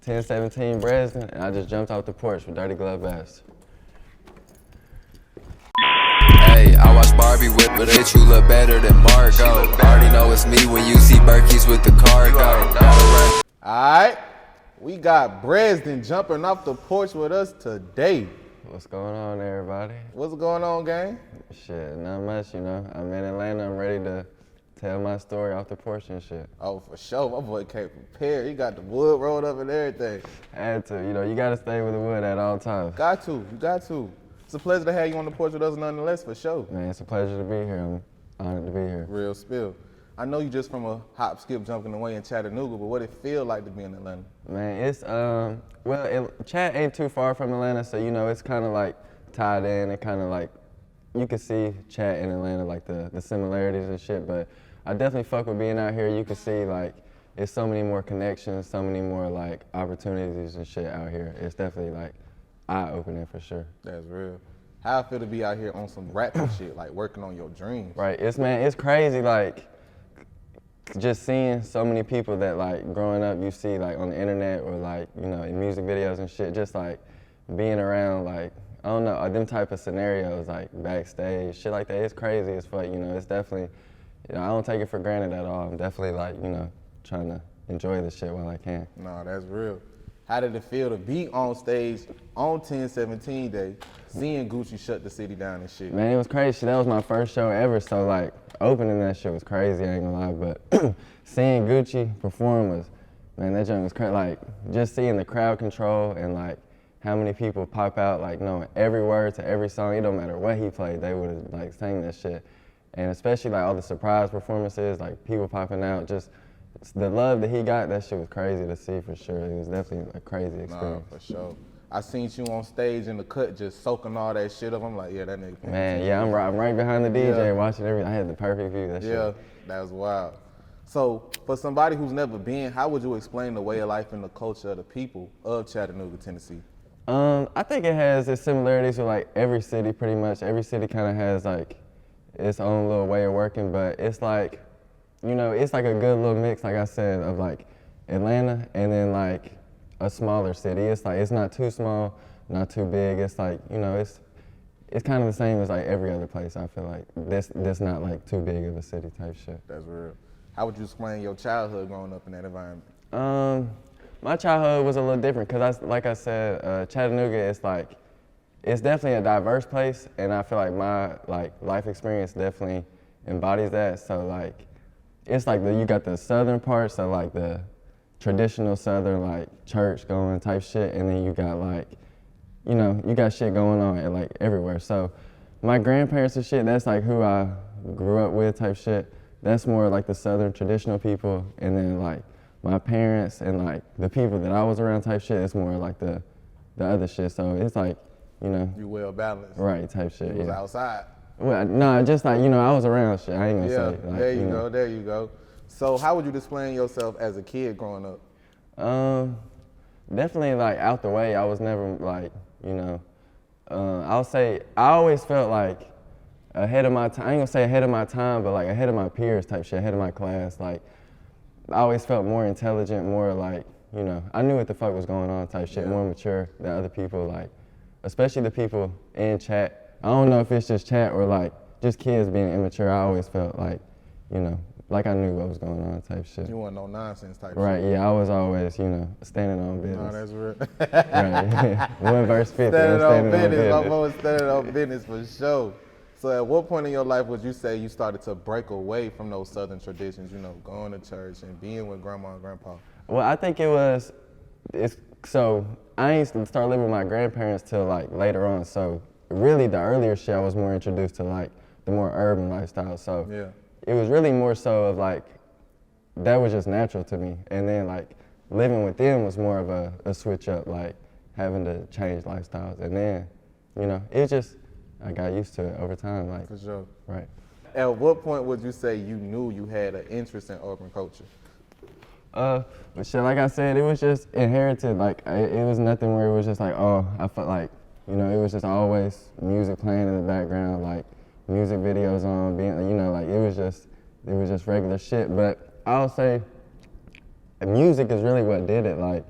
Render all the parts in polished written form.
1017 Brezden, and I just jumped off the porch with Dirty Glove Bass. Hey, I watch Barbie whip, but bitch, you look better than Margot. Already know it's me when you see Berkeys with the cargo. Alright, we got Brezden jumping off the porch with us today. What's going on, everybody? What's going on, gang? Shit, not much, you know. I'm in Atlanta, I'm ready to tell my story off the porch and shit. Oh, for sure. My boy came prepared. He got the wood rolled up and everything. Had to, you know, you gotta stay with the wood at all times. Got to, you got to. It's a pleasure to have you on the porch with us nonetheless, for sure. Man, it's a pleasure to be here. I'm honored to be here. Real spill. I know you just from a hop, skip, jumping away in Chattanooga, but what it feel like to be in Atlanta? Man, it's, Chat ain't too far from Atlanta, so, you know, it's kind of like tied in. It kind of like, you can see Chat in Atlanta, like the similarities and shit, but I definitely fuck with being out here. You can see, like, it's so many more connections, so many more, like, opportunities and shit out here. It's definitely, like, eye-opening for sure. That's real. How I feel to be out here on some rapping shit, like working on your dreams. Right, it's crazy, like, just seeing so many people that, like, growing up you see, like, on the internet or, like, you know, in music videos and shit, just, like, being around, like, I don't know, them type of scenarios, like, backstage, shit like that. It's crazy as fuck, you know, it's definitely, you know, I don't take it for granted at all. I'm definitely, like, you know, trying to enjoy this shit while I can. No, that's real. How did it feel to be on stage on 1017 Day, seeing Gucci shut the city down and shit? Man, it was crazy. That was my first show ever, so, like, opening that shit was crazy, I ain't gonna lie, but seeing Gucci perform was, man, that joint was crazy. Like, just seeing the crowd control and, like, how many people pop out, like, knowing every word to every song. It don't matter what he played, they would have, like, sang that shit. And especially, like, all the surprise performances, like, people popping out, just the love that he got, that shit was crazy to see for sure. It was definitely a crazy experience. Nah, for sure. I seen you on stage in the cut just soaking all that shit up. I'm like, yeah, that nigga. Man, yeah, I'm right behind the DJ watching everything. I had the perfect view, that shit. Yeah, that was wild. So, for somebody who's never been, how would you explain the way of life and the culture of the people of Chattanooga, Tennessee? I think it has its similarities with, like, every city pretty much. Every city kind of has, like, its own little way of working, but it's like, you know, it's like a good little mix, like I said, of, like, Atlanta and then, like, a smaller city. It's like, it's not too small, not too big. It's like, you know, it's kind of the same as, like, every other place, I feel like. This not, like, too big of a city type shit. That's real. How would you explain your childhood growing up in that environment? My childhood was a little different because, like I said, Chattanooga is, like, it's definitely a diverse place, and I feel like my, like, life experience definitely embodies that. So, like, it's like you got the southern part, so, like, the traditional southern, like, church going type shit, and then you got, like, you know, you got shit going on at, like, everywhere. So my grandparents and shit, that's, like, who I grew up with type shit. That's more like the southern traditional people, and then, like, my parents and, like, the people that I was around type shit, it's more like the other shit. So it's like, you know. You well balanced. Right, type shit, You was outside. Well, no, just like, you know, I was around shit. I ain't gonna say. Like, there you know. go, there you go. So how would you explain yourself as a kid growing up? Definitely, like, out the way. I was never, like, you know, I'll say, I always felt like ahead of my time. I ain't gonna say ahead of my time, but, like, ahead of my peers type shit, ahead of my class. Like, I always felt more intelligent, more, like, you know, I knew what the fuck was going on type shit, more mature than other people, like, especially the people in Chat. I don't know if it's just Chat or, like, just kids being immature. I always felt like, you know, like I knew what was going on type shit. You want no nonsense type shit. Right, yeah, I was always, you know, standing on business. No, that's real. Right, 1 verse 50, Standing on business, on I'm always standing on business for sure. So at what point in your life would you say you started to break away from those southern traditions, you know, going to church and being with grandma and grandpa? Well, I think so I ain't start living with my grandparents till, like, later on. So really the earlier shit, I was more introduced to, like, the more urban lifestyle. So it was really more so of, like, that was just natural to me. And then, like, living with them was more of a switch up, like, having to change lifestyles. And then, you know, it just, I got used to it over time, like. For sure. Right. At what point would you say you knew you had an interest in urban culture? But shit, like I said, it was just inherited. Like, it was nothing where it was just like, oh, I felt like, you know, it was just always music playing in the background, like music videos on, being, you know, like it was just regular shit. But I'll say music is really what did it. Like,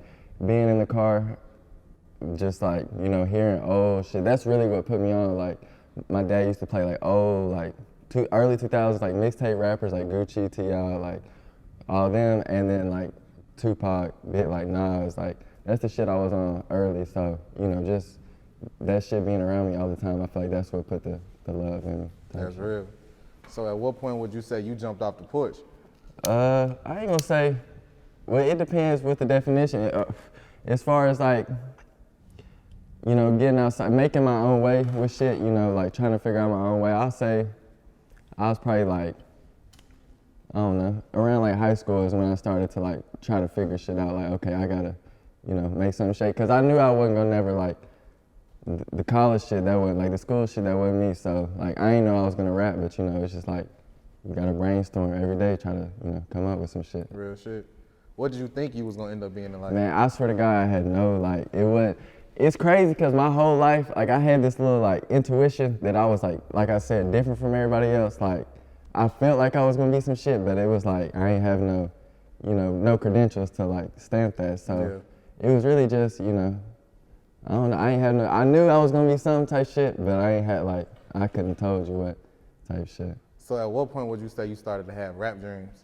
being in the car, just like, you know, hearing old shit. That's really what put me on. Like, my dad used to play like old, like early 2000s, like mixtape rappers like Gucci, T.I., like all them, and then like Tupac, bit like Nas, like that's the shit I was on early. So, you know, just that shit being around me all the time, I feel like that's what put the love in me. That's real. So at what point would you say you jumped off the porch? I ain't gonna say, well, it depends with the definition. As far as like, you know, getting outside, making my own way with shit, you know, like trying to figure out my own way, I'll say I was probably like, I don't know, around like high school is when I started to like try to figure shit out. Like, okay, I gotta, you know, make something shake. Cause I knew I wasn't gonna never like, the college shit, that wasn't, like the school shit, that wasn't me. So like, I didn't know I was gonna rap, but you know, it's just like, you gotta brainstorm every day trying to, you know, come up with some shit. Real shit. What did you think you was gonna end up being in life? Man, I swear to God, I had no, like, it's crazy because my whole life, like I had this little like intuition that I was like I said, different from everybody else. Like, I felt like I was gonna be some shit, but it was like, I ain't have no, you know, no credentials to like stamp that. So it was really just, you know, I don't know, I knew I was gonna be some type shit, but I ain't had like, I couldn't have told you what type shit. So at what point would you say you started to have rap dreams?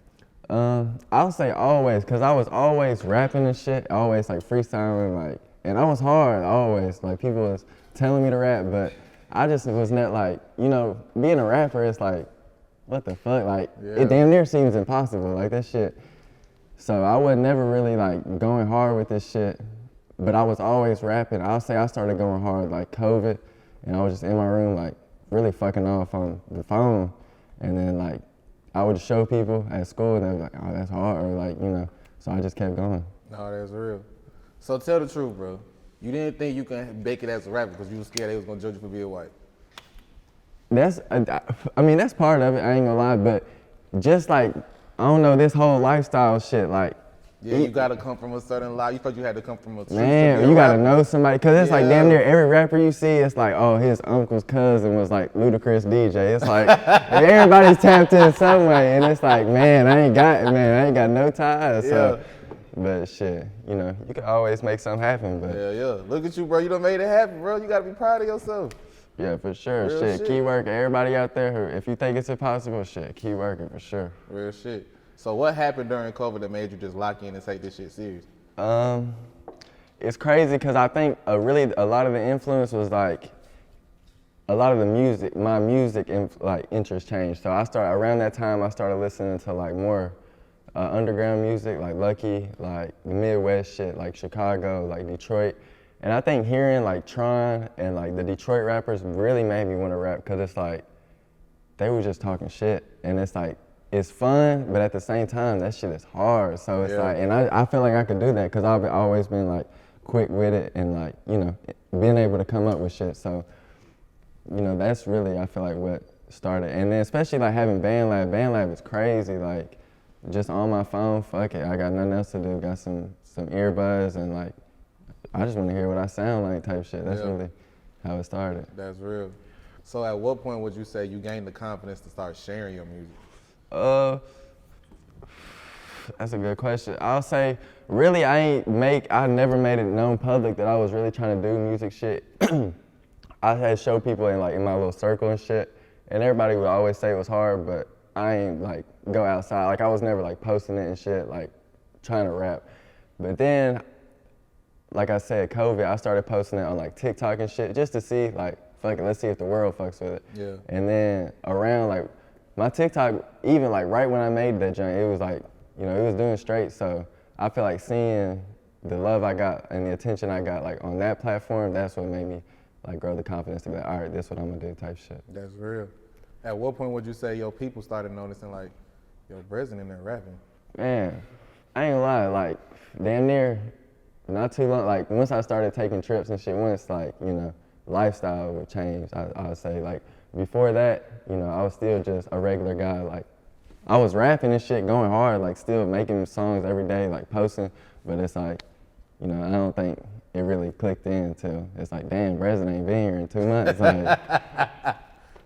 I'll say always, cause I was always rapping and shit, always like freestyling, like, and I was hard always. Like people was telling me to rap, but I just was not like, you know, being a rapper is like, what the fuck? Like it damn near seems impossible, like that shit. So I was never really like going hard with this shit, but I was always rapping. I'll say I started going hard like COVID, and I was just in my room like really fucking off on the phone, and then like I would show people at school, and they were like, oh, that's hard, or like, you know, so I just kept going. No, that's real. So tell the truth, bro. You didn't think you could make it as a rapper because you were scared they was gonna judge you for being white. I mean, that's part of it, I ain't gonna lie, but just like, I don't know, this whole lifestyle shit, like. Yeah, you gotta come from a certain life. You thought you had to come from a man, you gotta know somebody, cause it's like damn near every rapper you see, it's like, oh, his uncle's cousin was like Ludacris DJ. It's like everybody's tapped in some way, and it's like, man, I ain't got no ties. So, but shit, you know, you can always make something happen. But look at you, bro. You done made it happen, bro. You gotta be proud of yourself. Yeah, for sure. Real shit, keep working. Everybody out there who, if you think it's impossible, shit, keep working for sure. Real shit. So what happened during COVID that made you just lock in and take this shit serious? It's crazy because I think a lot of the influence was like, a lot of the music, my music like interest changed. So around that time I started listening to like more underground music, like Lucky, like the Midwest shit, like Chicago, like Detroit. And I think hearing like Tron and like the Detroit rappers really made me want to rap, because it's like, they were just talking shit, and it's like, it's fun, but at the same time, that shit is hard. So it's like, and I feel like I could do that because I've always been like quick with it and like, you know, being able to come up with shit. So, you know, that's really, I feel like what started. And then especially like having BandLab is crazy. Like just on my phone, fuck it, I got nothing else to do. Got some earbuds and like, I just want to hear what I sound like type shit. That's really how it started. That's real. So at what point would you say you gained the confidence to start sharing your music? That's a good question. I'll say, really, I never made it known public that I was really trying to do music shit. I had show people in my little circle and shit, and everybody would always say it was hard, but I ain't like go outside. Like I was never like posting it and shit, like trying to rap. But then, like I said, COVID, I started posting it on like TikTok and shit just to see like, fuck it, let's see if the world fucks with it. Yeah. And then around like, my TikTok, even like right when I made that joint, it was like, you know, it was doing straight. So I feel like seeing the love I got and the attention I got like on that platform, that's what made me like grow the confidence to be like, all right, this is what I'm gonna do type shit. That's real. At what point would you say your people started noticing like, yo, Brezden in there rapping? Man, I ain't gonna lie, like damn near not too long, like once I started taking trips and shit, once like, you know, lifestyle would change, I would say. Like before that, you know, I was still just a regular guy. Like I was rapping and shit, going hard, like still making songs every day, like posting, but it's like, you know, I don't think it really clicked in until it's like, damn, Brezden ain't been here in 2 months. Like,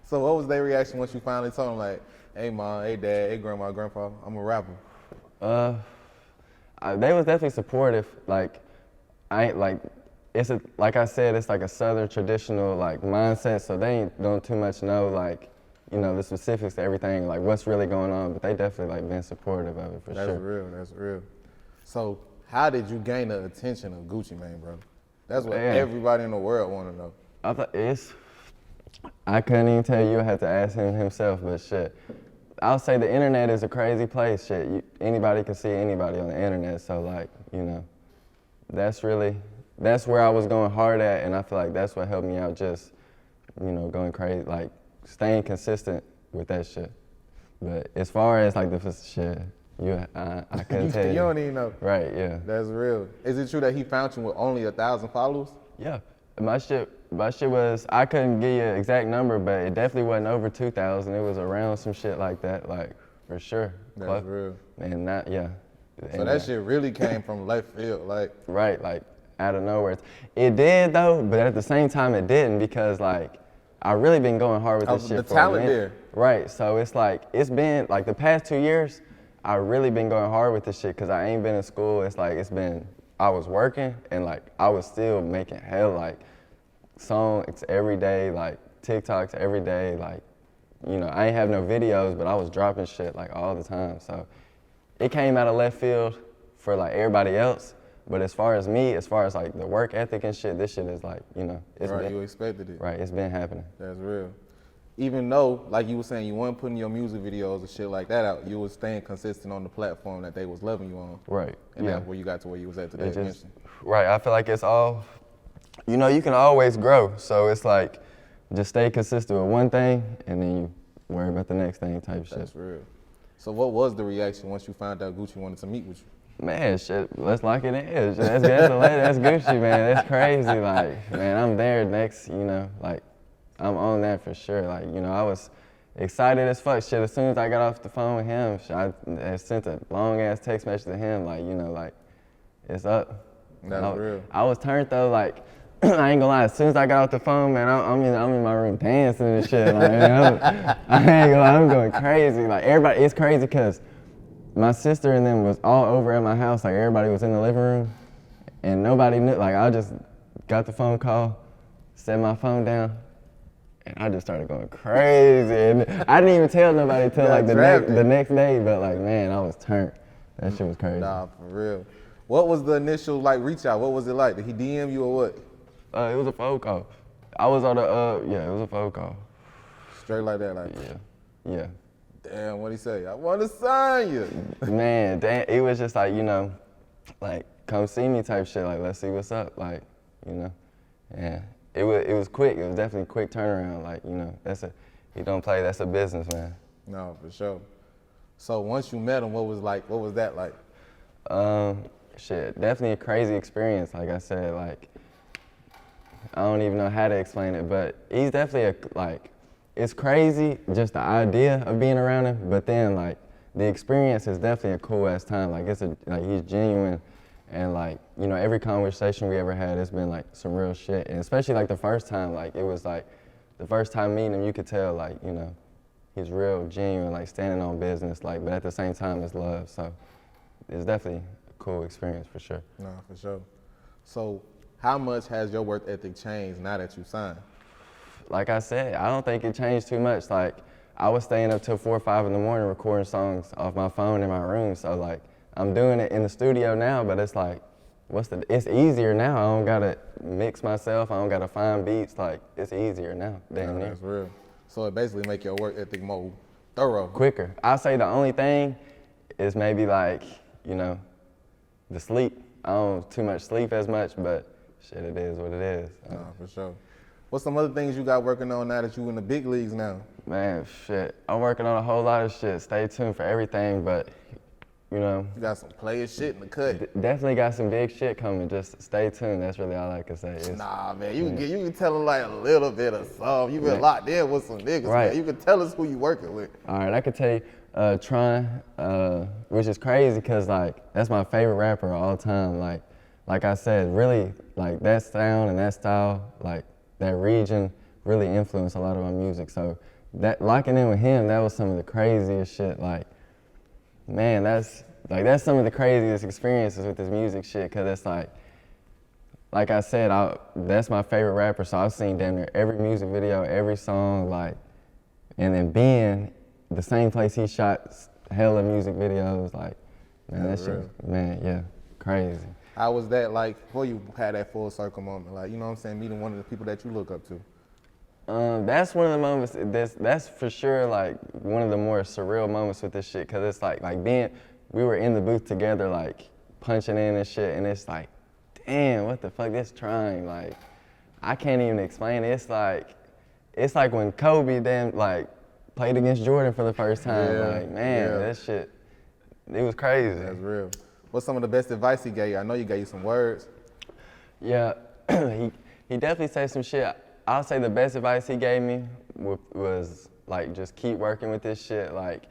so what was their reaction once you finally told them like, hey mom, hey dad, hey grandma, grandpa, I'm a rapper? They was definitely supportive. Like, I ain't like, like I said, it's like a Southern traditional like mindset, so they don't too much know like, you know, the specifics to everything, like what's really going on, but they definitely like been supportive of it for sure. That's real, that's real. So how did you gain the attention of Gucci Mane, bro? That's what everybody in the world want to know. I couldn't even tell you, I had to ask him himself, but shit. I'll say the internet is a crazy place, shit. Anybody can see anybody on the internet, so like, you know, that's where I was going hard at, and I feel like that's what helped me out, just, you know, going crazy, like staying consistent with that shit. But as far as like the shit, I couldn't tell you. You don't even know. Right, yeah. That's real. Is it true that he found you with only 1,000 followers? Yeah, my shit was, I couldn't give you an exact number, but it definitely wasn't over 2,000. It was around some shit like that, like, for sure. That's real. And yeah. So that shit really came from left field, like. Right, like, out of nowhere. It did though, but at the same time it didn't, because like, I really been going hard with this shit for a minute. The talent there. Right, so it's like, it's been, like the past 2 years, I really been going hard with this shit, because I ain't been in school. It's like, I was working, and like, I was still making hell, like, songs every day, like, TikToks every day, like, you know, I ain't have no videos, but I was dropping shit, like, all the time, so it came out of left field for, like, everybody else, but as far as me, as far as, like, the work ethic and shit, this shit is, like, you know, you expected it. Right, it's been happening. That's real. Even though, like you were saying, you weren't putting your music videos and shit like that out, you was staying consistent on the platform that they was loving you on. Right. And that's where you got to where you was at today. Right, I feel like it's all, you know, you can always grow. So it's like, just stay consistent with one thing, and then you worry about the next thing type shit. That's real. So what was the reaction once you found out Gucci wanted to meet with you? Man, shit, let's lock it in. That's Gucci, man. That's crazy. Like, man, I'm there next, you know, like, I'm on that for sure. Like, you know, I was excited as fuck. Shit, as soon as I got off the phone with him, I sent a long ass text message to him, like, you know, like, it's up. That's real. I was turned though, like, I ain't gonna lie, as soon as I got off the phone, man, I'm in my room dancing and shit. Like, man, I ain't gonna lie, I'm going crazy. Like, everybody, it's crazy because my sister and them was all over at my house. Like, everybody was in the living room, and nobody knew. Like, I just got the phone call, set my phone down, and I just started going crazy. And I didn't even tell nobody till like the next day, but like, man, I was turned. That shit was crazy. Nah, for real. What was the initial like reach out? What was it like? Did he DM you or what? It was a phone call. I was on it was a phone call. Straight like that, like? Yeah. Damn, what'd he say? I want to sign you. Man, damn, it was just like, you know, like, come see me type shit, like, let's see what's up, like, you know, yeah. It was quick. It was definitely a quick turnaround. Like, you know, he don't play. That's a business, man. No, for sure. So once you met him, what was that like? Shit, definitely a crazy experience. Like I said, like, I don't even know how to explain it, but he's definitely it's crazy just the idea of being around him, but then like the experience is definitely a cool ass time. Like he's genuine. And like, you know, every conversation we ever had, it's been like some real shit. And especially like the first time, like it was like, the first time meeting him, you could tell like, you know, he's real genuine, like standing on business, like, but at the same time it's love. So it's definitely a cool experience for sure. No, for sure. So how much has your work ethic changed now that you signed? Like I said, I don't think it changed too much. Like I was staying up till 4 or 5 in the morning recording songs off my phone in my room. So like, I'm doing it in the studio now, but it's like, it's easier now. I don't gotta mix myself. I don't gotta find beats. Like, it's easier now. Damn near. That's real. So it basically make your work ethic more thorough. Quicker. I'll say the only thing is maybe like, you know, the sleep. I don't too much sleep as much, but shit, it is what it is. No, for sure. What's some other things you got working on now that you in the big leagues now? Man, shit. I'm working on a whole lot of shit. Stay tuned for everything, but you know. You got some player shit in the cut. Definitely got some big shit coming. Just stay tuned. That's really all I can say. Nah, man, you can tell them like a little bit of something. You been locked in with some niggas, man. You can tell us who you working with. All right, I could tell you, Tron, which is crazy because like that's my favorite rapper of all time. Like I said, really like that sound and that style, like that region really influenced a lot of my music. So that locking in with him, that was some of the craziest shit. Like, man, that's some of the craziest experiences with this music shit, cause it's like, like I said, that's my favorite rapper, so I've seen damn near every music video, every song, like, and then being the same place he shot hella music videos, like, man, that shit, man, yeah, crazy. How was that like before you had that full circle moment? Like, you know what I'm saying, meeting one of the people that you look up to? That's one of the moments, that's for sure like one of the more surreal moments with this shit, cause it's like we were in the booth together, like punching in and shit, and it's like, damn, what the fuck, this trying, like, I can't even explain it. It's like when Kobe like played against Jordan for the first time, like, man, that shit, it was crazy. That's real. What's some of the best advice he gave you? I know you gave you some words. Yeah, he definitely said some shit. I'll say the best advice he gave me was like, just keep working with this shit. Like,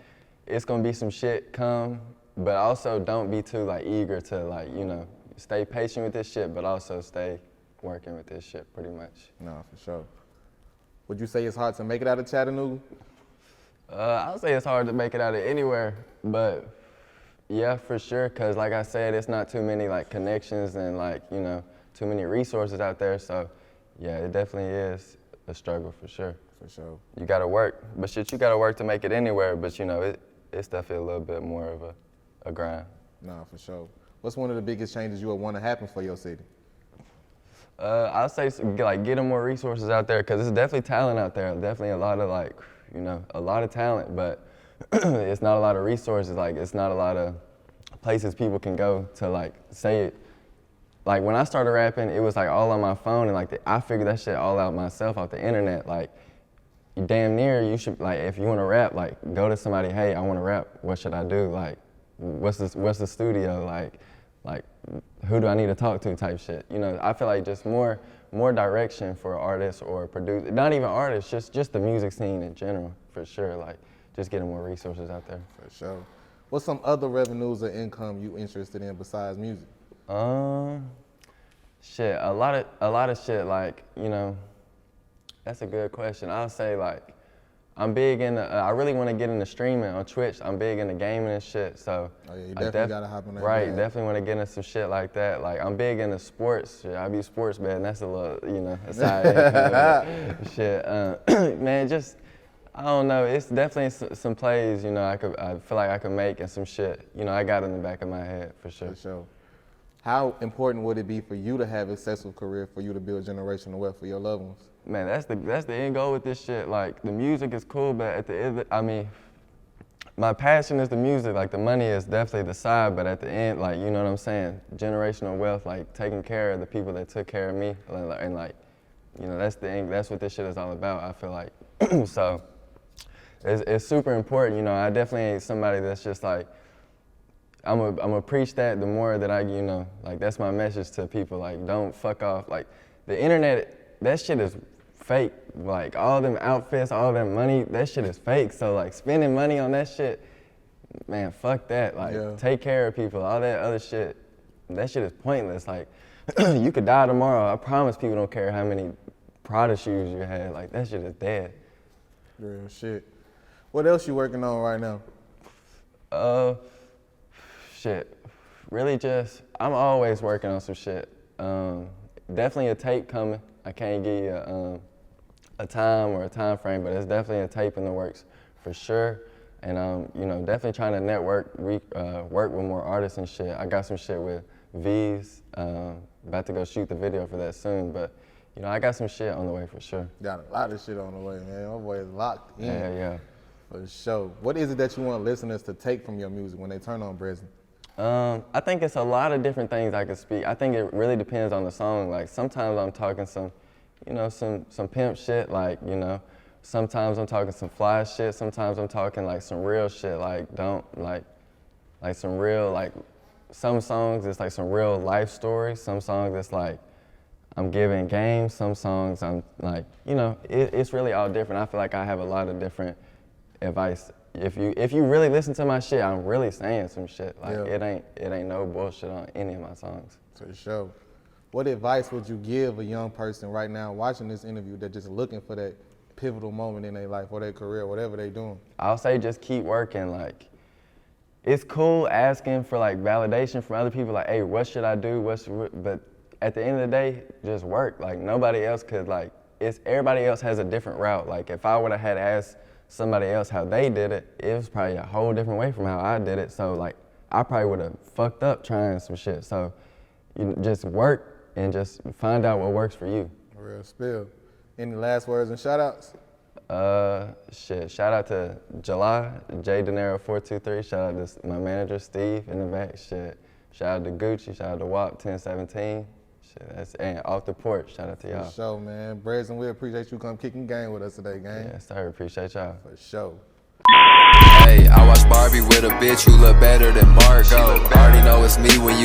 it's gonna be some shit come, but also don't be too like eager to like, you know, stay patient with this shit, but also stay working with this shit pretty much. No, for sure. Would you say it's hard to make it out of Chattanooga? I would say it's hard to make it out of anywhere, but yeah, for sure, cause like I said, it's not too many like connections and like, you know, too many resources out there, so yeah, it definitely is a struggle for sure. For sure. You gotta work, but shit, you gotta work to make it anywhere, but you know, it's definitely a little bit more of a grind. No, for sure. What's one of the biggest changes you would want to happen for your city? I'll say like getting more resources out there, cause there's definitely talent out there. Definitely a lot of like, you know, a lot of talent, but it's not a lot of resources. Like, it's not a lot of places people can go to like say it. Like when I started rapping, it was like all on my phone, and like I figured that shit all out myself off the internet. Like, damn near you should, like, if you want to rap, like go to somebody, hey, I want to rap. What should I do? Like, what's the studio? Like, who do I need to talk to type shit. You know, I feel like just more direction for artists or producers, not even artists, just the music scene in general, for sure. Like, just getting more resources out there. For sure. What's some other revenues or income you interested in besides music? Shit, a lot of shit, like, you know, that's a good question. I'll say, like, I'm big into, I really want to get into streaming on Twitch. I'm big into gaming and shit, so. Oh yeah, you definitely gotta hop on that. Right, bag. definitely want to get into some shit like that. Like, I'm big into sports. Shit, I be sports betting. That's a little, you know, aside shit. Man, just, I don't know. It's definitely some plays, you know, I feel like I could make, and some shit, you know, I got in the back of my head for sure. For sure. How important would it be for you to have a successful career, for you to build generational wealth for your loved ones? Man, that's the end goal with this shit. Like, the music is cool, but at the end, I mean, my passion is the music. Like, the money is definitely the side, but at the end, like, you know what I'm saying? Generational wealth, like taking care of the people that took care of me, and like, you know, that's the end. That's what this shit is all about, I feel like. So, it's super important. You know, I definitely ain't somebody that's just like, I'm gonna preach that the more that I, you know, like, that's my message to people. Like, don't fuck off. Like, the internet, that shit is fake. Like, all them outfits, all that money, that shit is fake. So, like, spending money on that shit, man, fuck that. Like, take care of people. All that other shit, that shit is pointless. Like, you could die tomorrow. I promise people don't care how many Prada shoes you had. Like, that shit is dead. Real shit. What else you working on right now? Shit, really just, I'm always working on some shit. Definitely a tape coming. I can't give you a time or a time frame, but it's definitely a tape in the works for sure. And you know, definitely trying to network, work with more artists and shit. I got some shit with V's, about to go shoot the video for that soon, but you know, I got some shit on the way for sure. Got a lot of shit on the way, man. My boy is locked in. Yeah. For sure. What is it that you want listeners to take from your music when they turn on Brezden? I think it's a lot of different things I could speak. I think it really depends on the song. Like, sometimes I'm talking some, you know, some pimp shit, like, you know. Sometimes I'm talking some fly shit. Sometimes I'm talking like some real shit, like some real, like, some songs it's like some real life stories. Some songs it's like I'm giving games. Some songs I'm like, you know, it's really all different. I feel like I have a lot of different advice. If you really listen to my shit, I'm really saying some shit. Like, it ain't no bullshit on any of my songs. For sure. What advice would you give a young person right now watching this interview that just looking for that pivotal moment in their life or their career, whatever they doing? I'll say just keep working. Like, it's cool asking for like validation from other people, like, hey, what should I do? But at the end of the day, just work. Like nobody else could like, everybody else has a different route. Like if I would have had asked somebody else how they did it, it was probably a whole different way from how I did it. So like, I probably would have fucked up trying some shit. So you just work and just find out what works for you. Real spill. Any last words and shout outs? Shout out to July, J Denero 423. Shout out to my manager Steve in the back. Shit. Shout out to Gucci. Shout out to WAP 1017. Shit, and off the porch. Shout out to y'all. For sure, man. Brezden, we appreciate you come kicking game with us today, gang. Yeah, sir. Appreciate y'all. For sure. Hey, I watch Barbie with a bitch who look better than Margot. Already know it's me when you